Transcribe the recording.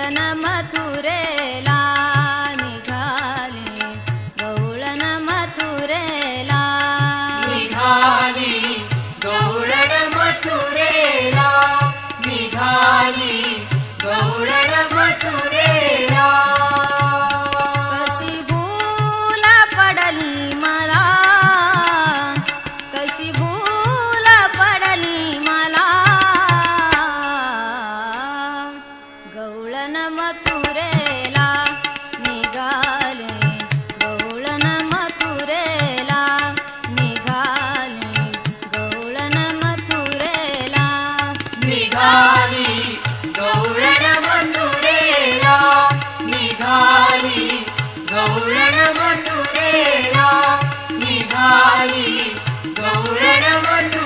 गवळण मथुरेला निघाली, गवळण मथुरेला निघाली, गवळण मथुरेला निघाली, गवळण मथुरेला. कशी भूल पडली मला, कशी भूल पडली मला, गवळण मथुरेला निघाले, गवळण मथुरेला निघाले, गवळण मथुरेला निघाली, गवळण मथुरेला निघाली, गवळण मथुरेला निघाली, गवळण मथुरेला.